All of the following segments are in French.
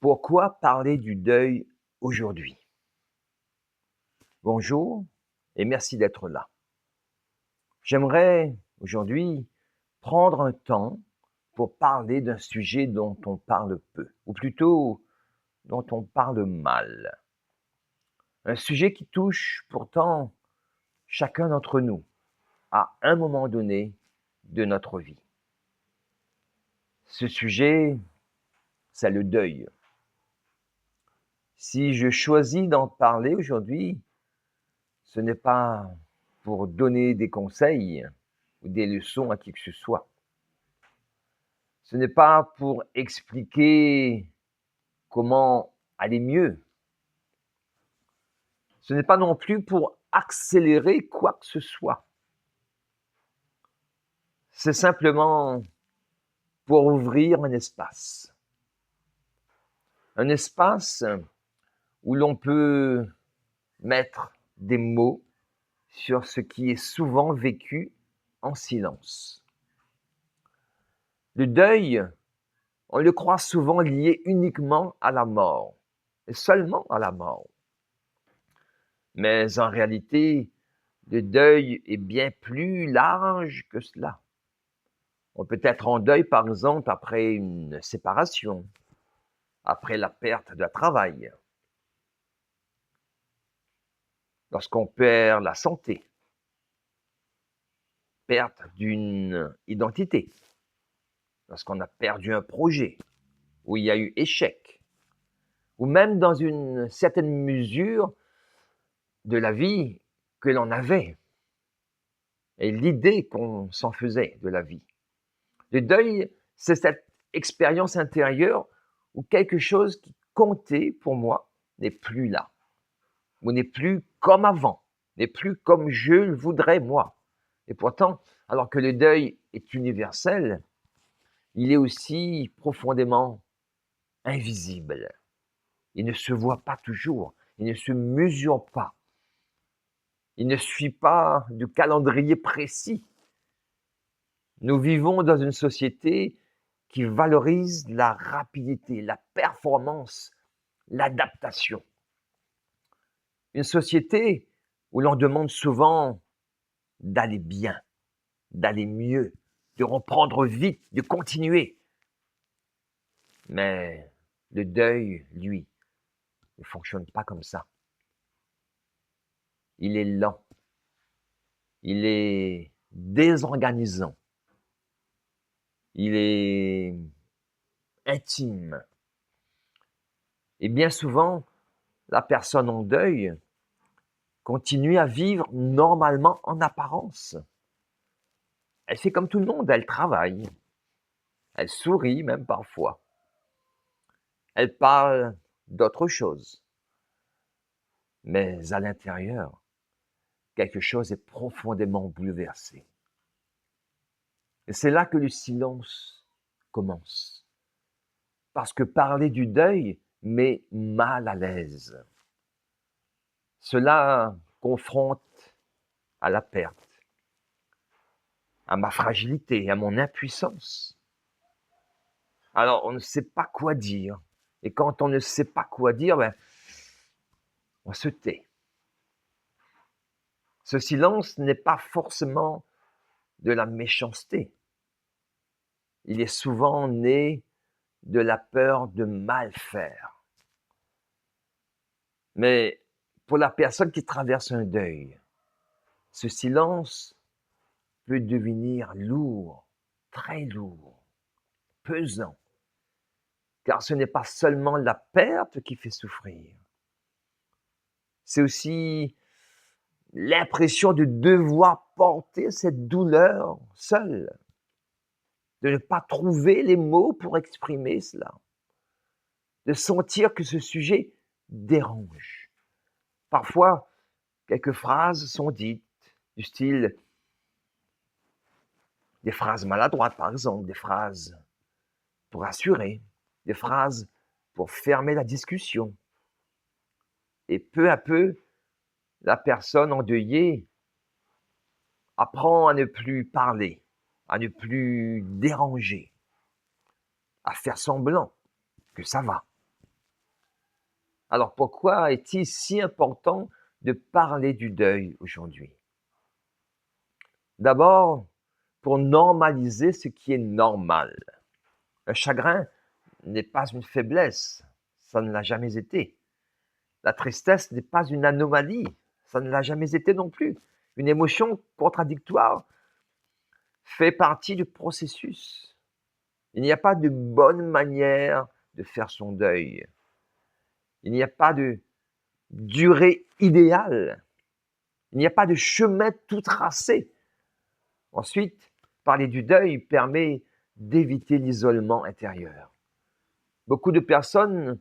Pourquoi parler du deuil aujourd'hui? Bonjour et merci d'être là. J'aimerais aujourd'hui prendre un temps pour parler d'un sujet dont on parle peu, ou plutôt dont on parle mal. Un sujet qui touche pourtant chacun d'entre nous à un moment donné de notre vie. Ce sujet, c'est le deuil. Si je choisis d'en parler aujourd'hui, ce n'est pas pour donner des conseils ou des leçons à qui que ce soit. Ce n'est pas pour expliquer comment aller mieux. Ce n'est pas non plus pour accélérer quoi que ce soit. C'est simplement pour ouvrir un espace. Un espace où l'on peut mettre des mots sur ce qui est souvent vécu en silence. Le deuil, on le croit souvent lié uniquement à la mort, et seulement à la mort. Mais en réalité, le deuil est bien plus large que cela. On peut être en deuil, par exemple, après une séparation, après la perte d'un travail, lorsqu'on perd la santé, perte d'une identité, lorsqu'on a perdu un projet, où il y a eu échec, ou même dans une certaine mesure de la vie que l'on avait et l'idée qu'on s'en faisait de la vie. Le deuil, c'est cette expérience intérieure où quelque chose qui comptait pour moi n'est plus là, ou n'est plus comme avant, n'est plus comme je le voudrais moi. Et pourtant, alors que le deuil est universel, il est aussi profondément invisible. Il ne se voit pas toujours, il ne se mesure pas. Il ne suit pas de calendrier précis. Nous vivons dans une société qui valorise la rapidité, la performance, l'adaptation. Une société où l'on demande souvent d'aller bien, d'aller mieux, de reprendre vite, de continuer. Mais le deuil, lui, ne fonctionne pas comme ça. Il est lent, il est désorganisant, il est intime. Et bien souvent, la personne en deuil continue à vivre normalement en apparence. Elle fait comme tout le monde, elle travaille, elle sourit même parfois. Elle parle d'autre chose. Mais à l'intérieur, quelque chose est profondément bouleversé. Et c'est là que le silence commence. Parce que parler du deuil met mal à l'aise. Cela confronte à la perte, à ma fragilité, à mon impuissance. Alors, on ne sait pas quoi dire. Et quand on ne sait pas quoi dire, on se tait. Ce silence n'est pas forcément de la méchanceté. Il est souvent né de la peur de mal faire. Mais pour la personne qui traverse un deuil, ce silence peut devenir lourd, très lourd, pesant, car ce n'est pas seulement la perte qui fait souffrir, c'est aussi l'impression de devoir porter cette douleur seul, de ne pas trouver les mots pour exprimer cela, de sentir que ce sujet dérange. Parfois, quelques phrases sont dites, du style des phrases maladroites par exemple, des phrases pour assurer, des phrases pour fermer la discussion. Et peu à peu, la personne endeuillée apprend à ne plus parler, à ne plus déranger, à faire semblant que ça va. Alors pourquoi est-il si important de parler du deuil aujourd'hui? D'abord, pour normaliser ce qui est normal. Le chagrin n'est pas une faiblesse, ça ne l'a jamais été. La tristesse n'est pas une anomalie, ça ne l'a jamais été non plus. Une émotion contradictoire fait partie du processus. Il n'y a pas de bonne manière de faire son deuil. Il n'y a pas de durée idéale. Il n'y a pas de chemin tout tracé. Ensuite, parler du deuil permet d'éviter l'isolement intérieur. Beaucoup de personnes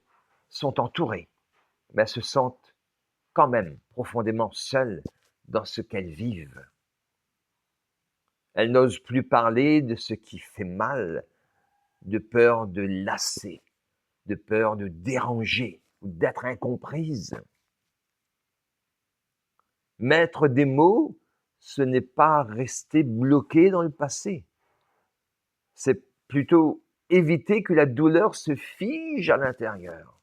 sont entourées, mais se sentent quand même profondément seules dans ce qu'elles vivent. Elles n'osent plus parler de ce qui fait mal, de peur de lasser, de peur de déranger ou d'être incomprises. Mettre des mots, ce n'est pas rester bloqué dans le passé. C'est plutôt éviter que la douleur se fige à l'intérieur.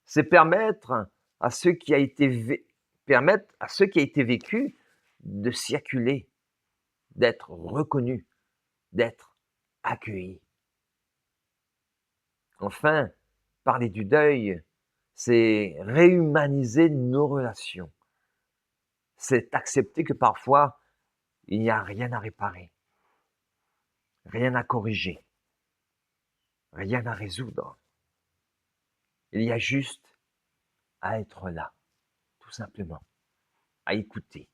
C'est permettre à ce qui a été vécu de circuler, d'être reconnu, d'être accueilli. Enfin, parler du deuil, c'est réhumaniser nos relations. C'est accepter que parfois, il n'y a rien à réparer, rien à corriger, rien à résoudre. Il y a juste à être là, tout simplement, à écouter,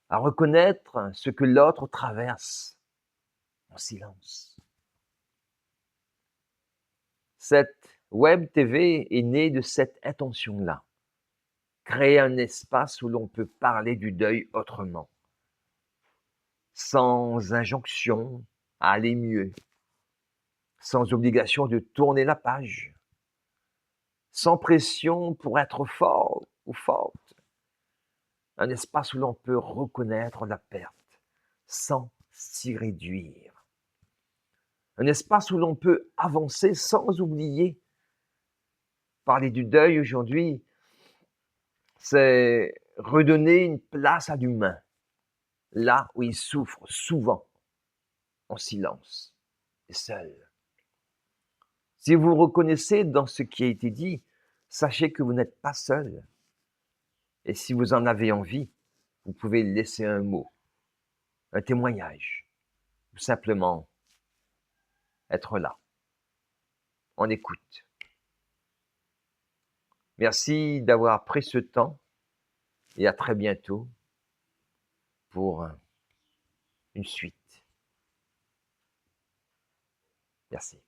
à reconnaître ce que l'autre traverse en silence. Cette web TV est née de cette intention-là. Créer un espace où l'on peut parler du deuil autrement, sans injonction à aller mieux, sans obligation de tourner la page, sans pression pour être fort ou forte. Un espace où l'on peut reconnaître la perte sans s'y réduire. Un espace où l'on peut avancer sans oublier. Parler du deuil aujourd'hui, c'est redonner une place à l'humain, là où il souffre souvent, en silence et seul. Si vous vous reconnaissez dans ce qui a été dit, sachez que vous n'êtes pas seul. Et si vous en avez envie, vous pouvez laisser un mot, un témoignage, ou simplement être là, en écoute. Merci d'avoir pris ce temps et à très bientôt pour une suite. Merci.